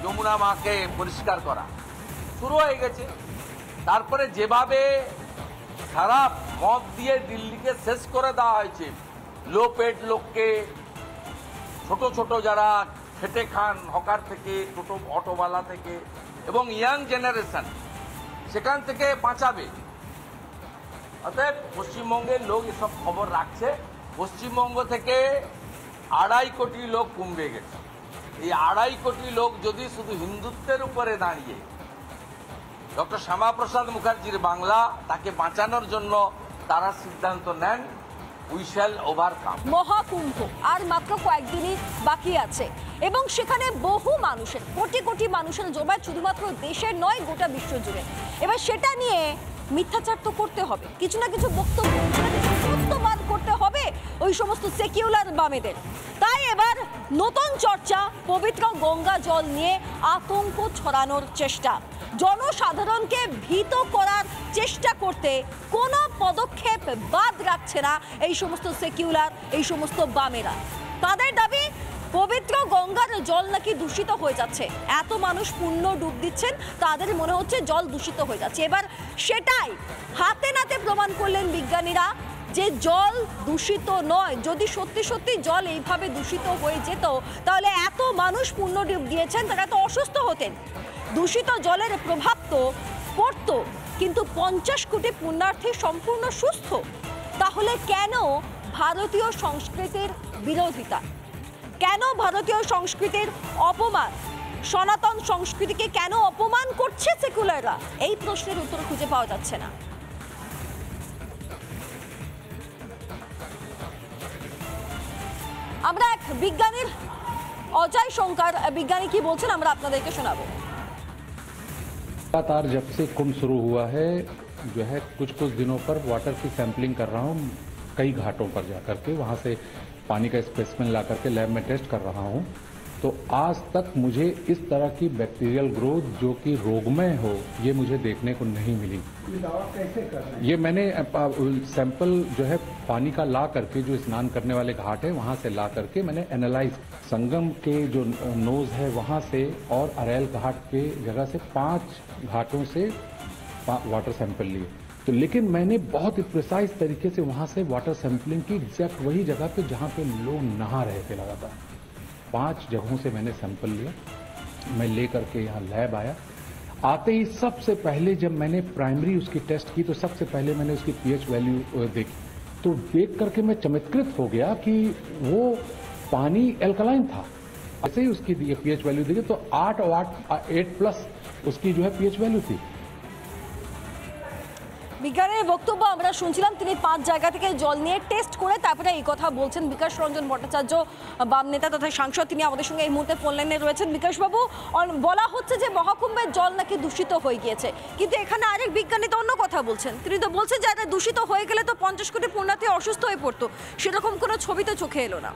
যমুনা মাকে পরিষ্কার করা শুরু হয়ে গেছে। তারপরে যেভাবে সারা মদ দিয়ে দিল্লিকে শেষ করে দেওয়া হয়েছে, লো পেড লোককে, ছোট ছোট যারা খেটে খান হকার থেকে, ছোট অটোওয়ালা থেকে এবং ইয়াং জেনারেশন সেখান থেকে বাঁচাবে। অতএব পশ্চিমবঙ্গের লোক এসব খবর রাখছে। পশ্চিমবঙ্গ থেকে 2.5 কোটি লোক কুম্ভে গেছে। এই 2.5 কোটি লোক যদি শুধু হিন্দুত্বের উপরে দাঁড়িয়ে ডক্টর শ্যামাপ্রসাদ মুখার্জির বাংলা তাকে বাঁচানোর জন্য তারা সিদ্ধান্ত নেন, উই শ্যাল ওভারকাম। মহাকুম্ভ আর মাত্র কয়েকদিনই বাকি আছে এবং সেখানে বহু মানুষের, কোটি কোটি মানুষের জমায়েত, শুধুমাত্র দেশের নয় গোটা বিশ্ব জুড়ে। এবার সেটা নিয়ে মিথ্যাচার তো করতে হবে, কিছু না কিছু বক্তব্য, সত্যবান করতে হবে ওই সমস্ত সেকুলার বামেদের। তাই এবার নতুন চর্চা, পবিত্র গঙ্গা জল নিয়ে আতঙ্ক ছড়ানোর চেষ্টা, জনসাধারণকে ভীত করার চেষ্টা করতে কোনো পদক্ষেপ বাদ রাখছে না এই সমস্ত সেকুলার, এই সমস্ত বামেরা। তাদের দাবি পবিত্র গঙ্গার জল নাকি দূষিত হয়ে যাচ্ছে, এত মানুষ পুণ্য ডুব দিচ্ছেন, তাদের মনে হচ্ছে জল দূষিত হয়ে যাচ্ছে। এবার সেটাই হাতে নাতে প্রমাণ করলেন বিজ্ঞানীরা যে জল দূষিত নয়। যদি সত্যি সত্যি জল এইভাবে দূষিত হয়ে যেত তাহলে এত মানুষ পুণ্য ডুব দিয়েছেন, তারা তো অসুস্থ হতেন। দূষিত জলের প্রভাব তো পড়তো, কিন্তু 50 কোটি পুণ্যার্থী সম্পূর্ণ সুস্থ। তাহলে কেন ভারতীয় সংস্কৃতির বিরোধিতা, কেন ভারতীয় সংস্কৃতির অপমান, সনাতন সংস্কৃতিকে কেন অপমান করছে সেকুলাররা? এই প্রশ্নের উত্তর খুঁজে পাওয়া যাচ্ছে না। আমরা এক বিজ্ঞানীর, অজয় শঙ্কর বিজ্ঞানী কি বলছেন আমরা আপনাদেরকে শোনাবো। लगातार जब से कुंभ शुरू हुआ है जो है कुछ दिनों पर वाटर की सैंपलिंग कर रहा हूँ, कई घाटों पर जाकर के वहाँ से पानी का स्पेसिमेन ला करके लैब में टेस्ट कर रहा हूँ। तो आज तक मुझे इस तरह की बैक्टीरियल ग्रोथ जो कि रोगमय हो ये मुझे देखने को नहीं मिली। ये दावा कैसे कर रहे हैं? ये मैंने सैंपल जो है पानी का ला करके, जो स्नान करने वाले घाट है वहाँ से ला करके मैंने एनालाइज, संगम के जो नोज है वहाँ से और अरेल घाट के जगह से 5 घाटों से वाटर सैंपल लिए। तो लेकिन मैंने बहुत ही प्रिसाइज तरीके से वहाँ से वाटर सैंपलिंग की, एग्जैक्ट वही जगह पे जहाँ पे लोग नहा रहे थे लगातार। 5 जगहों से मैंने सैंपल लिया, मैं ले करके यहाँ लैब आया। आते ही सबसे पहले जब मैंने प्राइमरी उसकी टेस्ट की तो सबसे पहले मैंने उसकी पीएच वैल्यू देखी, तो देख करके मैं चमत्कृत हो गया कि वो पानी एल्कलाइन था। ऐसे ही उसकी पीएच वैल्यू देखी तो 8+ उसकी जो है पीएच वैल्यू थी। বিজ্ঞানের বক্তব্য আমরা শুনছিলাম, তিনি 5 জায়গা থেকে জল নিয়ে টেস্ট করে তারপরে এই কথা বলছেন। বিকাশ রঞ্জন ভট্টাচার্য, বাম নেতা তথা সাংসদ, তিনি আমাদের সঙ্গে এই মুহূর্তে ফোন লাইনে রয়েছেন। বিকাশবাবু, বলা হচ্ছে যে মহাকুম্ভের জল নাকি দূষিত হয়ে গিয়েছে, কিন্তু এখানে আরেক বিজ্ঞানী তো অন্য কথা বলছেন। তিনি তো বলছেন যে এটা দূষিত হয়ে গেলে তো 50 কোটি পুণ্যার্থী অসুস্থ হয়ে পড়তো, সেরকম কোনো ছবি তো চোখে এলো না।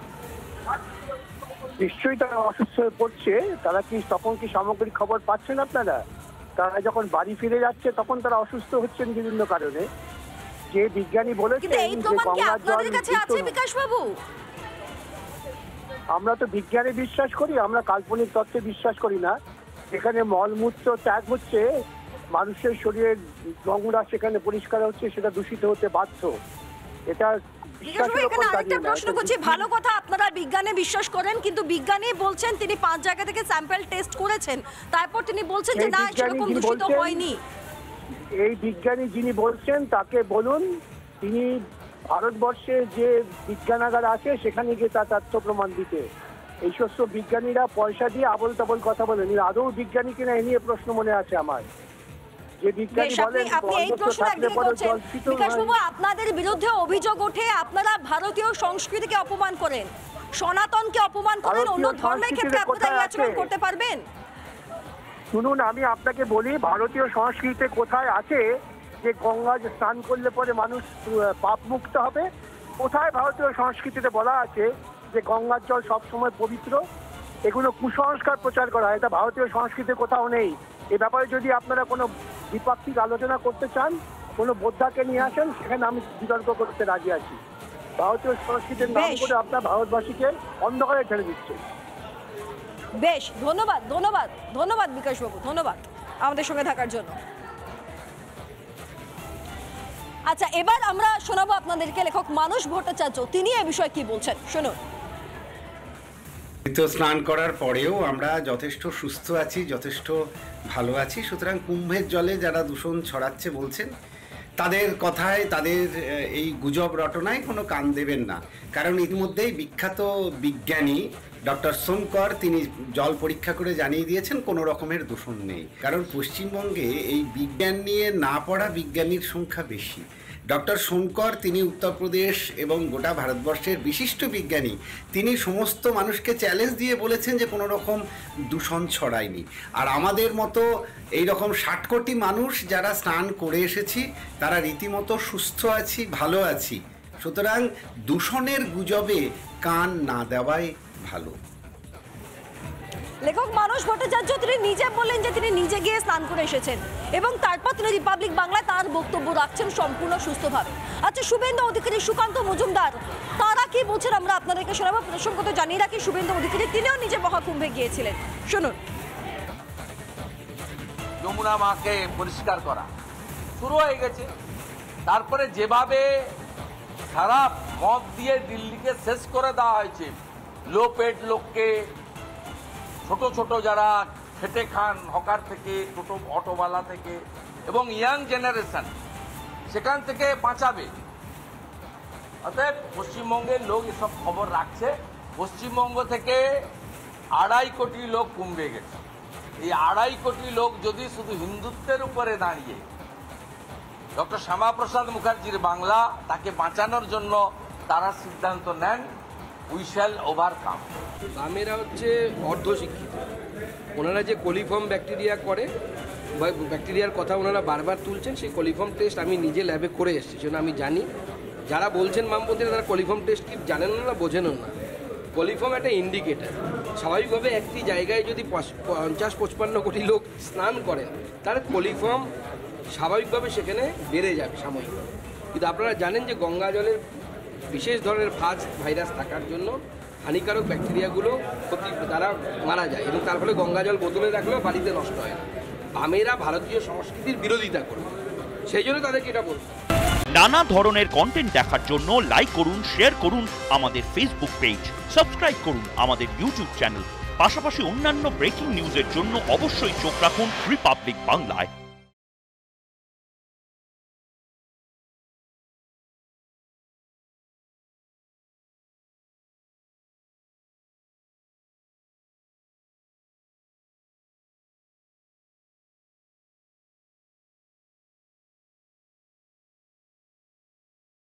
নিশ্চয়ই তারা অসুস্থ হয়ে পড়ছে। তারা কি তখন কি সামগ্রিক খবর পাচ্ছেন আপনারা? তারা যখন বাড়ি ফিরে যাচ্ছে তখন তারা অসুস্থ হচ্ছেন বিভিন্ন কারণে। যে বিজ্ঞানী বলেছেন যে গঙ্গার জল বিকাশবাবু, আমরা তো বিজ্ঞানে বিশ্বাস করি, আমরা কাল্পনিক তত্ত্বে বিশ্বাস করি না। এখানে মলমূত্র ত্যাগ হচ্ছে, মানুষের শরীরের নোংরা সেখানে পরিষ্কার হচ্ছে, সেটা দূষিত হতে বাধ্য। এটা প্রশ্ন করছি, ভালো কথা আপনারা বিজ্ঞানে বিশ্বাস করেন, কিন্তু বিজ্ঞানী বলছেন তিনি 5 জায়গা থেকে স্যাম্পল টেস্ট করেছেন, তারপর তিনি বলছেন যে না সেরকম দূষিত হয়নি। এই বিজ্ঞানী যিনি বলছেন তাকে বলুন, তিনি ভারতবর্ষে যে বিজ্ঞানাগার আছে সেখানে গিয়ে তার তথ্য প্রমাণ দিতে। এই সমস্ত বিজ্ঞানীরা পয়সা দিয়ে আবল তাবল কথা বলেন, আদৌ বিজ্ঞানী কিনা এ নিয়ে প্রশ্ন মনে আছে আমার। আপনাদের বিরুদ্ধে অভিযোগ ওঠে আপনারা ভারতীয় সংস্কৃতিকে অপমান করেন, সনাতনকে অপমান করেন, অন্য ধর্মের ক্ষেত্রে আপনারা এই আচরণ করতে পারবেন? শুনুন, আমি আপনাকে বলি, ভারতীয় সংস্কৃতিতে কোথায় আছে যে গঙ্গা স্নান করলে পরে মানুষ পাপ মুক্ত হবে? কোথায় ভারতীয় সংস্কৃতিতে বলা আছে যে গঙ্গার জল সবসময় পবিত্র? এগুলো কুসংস্কার প্রচার করা হয়, এটা ভারতীয় সংস্কৃতিতে কোথাও নেই। এ ব্যাপারে যদি আপনারা কোনো দ্বিপাক্ষিক আলোচনা করতে চান, কোনো বোদ্ধাকে নিয়ে আসেন, সেখানে আমি বিতর্ক করতে রাজি আছি। ভারতীয় সংস্কৃতির নাম করে আপনার ভারতবাসীকে অন্ধকারে ঠেলে দিচ্ছে। বেশ, ধন্যবাদ ধন্যবাদ ধন্যবাদ বিকাশবাবু, ধন্যবাদ আমাদের সঙ্গে থাকার জন্য। আচ্ছা, এবার আমরা শোনাবো আপনাদেরকে লেখক মানস ভট্টাচার্য, তিনি এই বিষয়ে কি বলছেন, শুনুন। তো স্নান করার পরেও আমরা যথেষ্ট সুস্থ আছি, যথেষ্ট ভালো আছি। সুতরাং কুম্ভের জলে যারা দূষণ ছড়াচ্ছে বলছেন, তাদের কথায়, তাদের এই গুজব রটনায় কোনো কান দেবেন না। কারণ ইতিমধ্যেই বিখ্যাত বিজ্ঞানী ডক্টর সোমকর তিনি জল পরীক্ষা করে জানিয়ে দিয়েছেন কোনো রকমের দূষণ নেই। কারণ পশ্চিমবঙ্গে এই বিজ্ঞান নিয়ে না পড়া বিজ্ঞানীর সংখ্যা বেশি। ডক্টর সোমকর তিনি উত্তরপ্রদেশ এবং গোটা ভারতবর্ষের বিশিষ্ট বিজ্ঞানী, তিনি সমস্ত মানুষকে চ্যালেঞ্জ দিয়ে বলেছেন যে কোনো রকম দূষণ ছড়ায়নি। আর আমাদের মতো এই রকম 60 কোটি মানুষ যারা স্নান করে এসেছি, তারা রীতিমতো সুস্থ আছি, ভালো আছি। সুতরাং দূষণের গুজবে কান না দেওয়াই ভালো। লেখক মানস ভট্টাচার্য তিনি নিজে বললেন যে তিনি নিজে গিয়ে স্নান করে এসেছেন এবং তারপর তিনি রিপাবলিক বাংলায় তার বক্তব্য রাখছেন সম্পূর্ণ সুস্থভাবে। আচ্ছা, শুভেন্দু অধিকারী, সুকান্ত মজুমদার, তারা কি বলছেন আমরা আপনাদেরকে শোনাবো। প্রসঙ্গত জানিয়ে রাখি, শুভেন্দু অধিকারী তিনিও নিজে মহাকুম্ভে গিয়েছিলেন, শুনুন। যমুনা মাকে পরিষ্কার করা শুরু হয়ে গেছে। তারপরে যেভাবে খারাপ মদ দিয়ে দিল্লিকে শেষ করে দেওয়া হয়েছে, লো পেড লোককে, ছোট ছোট যারা খেটে খান, হকার থেকে, টোটো অটোওয়ালা থেকে এবং ইয়াং জেনারেশন, সেখান থেকে বাঁচাবে। অতএব পশ্চিমবঙ্গের লোক এসব খবর রাখছে। পশ্চিমবঙ্গ থেকে 2.5 কোটি লোক কুম্ভে গেছে। এই 2.5 কোটি লোক যদি শুধু হিন্দুত্বের উপরে দাঁড়িয়ে ডক্টর শ্যামাপ্রসাদ মুখার্জির বাংলা, তাকে বাঁচানোর জন্য তারা সিদ্ধান্ত নেন, উই শ্যাল ওভারকাম। বামেরা হচ্ছে অর্ধশিক্ষিত। ওনারা যে কোলিফর্ম ব্যাকটেরিয়া করে বা ব্যাকটেরিয়ার কথা ওনারা বারবার তুলছেন, সেই কোলিফর্ম টেস্ট আমি নিজে ল্যাবে করে এসেছি, সেজন্য আমি জানি। যারা বলছেন বামপন্থীরা, তারা কোলিফর্ম টেস্ট কি জানেন না, বোঝেনও না। কোলিফর্ম একটা ইন্ডিকেটার। স্বাভাবিকভাবে একটি জায়গায় যদি 50-55 কোটি লোক স্নান করেন, তার কোলিফর্ম স্বাভাবিকভাবে সেখানে বেড়ে যাবে সাময়িকভাবে। কিন্তু আপনারা জানেন যে গঙ্গা জলের বিশেষ ধরনের ফাজ ভাইরাস থাকার জন্য হানিকারক ব্যাকটেরিয়াগুলো তারা মারা যায় এবং তার ফলে গঙ্গা জল বোতলে রাখলেও বাড়িতে নষ্ট হয় না। বামেরা ভারতীয় সংস্কৃতির বিরোধিতা করবে, সেই জন্য তাদেরকে এটা বলবে। নানা ধরনের কন্টেন্ট দেখার জন্য লাইক করুন, শেয়ার করুন আমাদের ফেসবুক পেজ, সাবস্ক্রাইব করুন আমাদের ইউটিউব চ্যানেল। পাশাপাশি অন্যান্য ব্রেকিং নিউজের জন্য অবশ্যই চোখ রাখুন রিপাবলিক বাংলায়।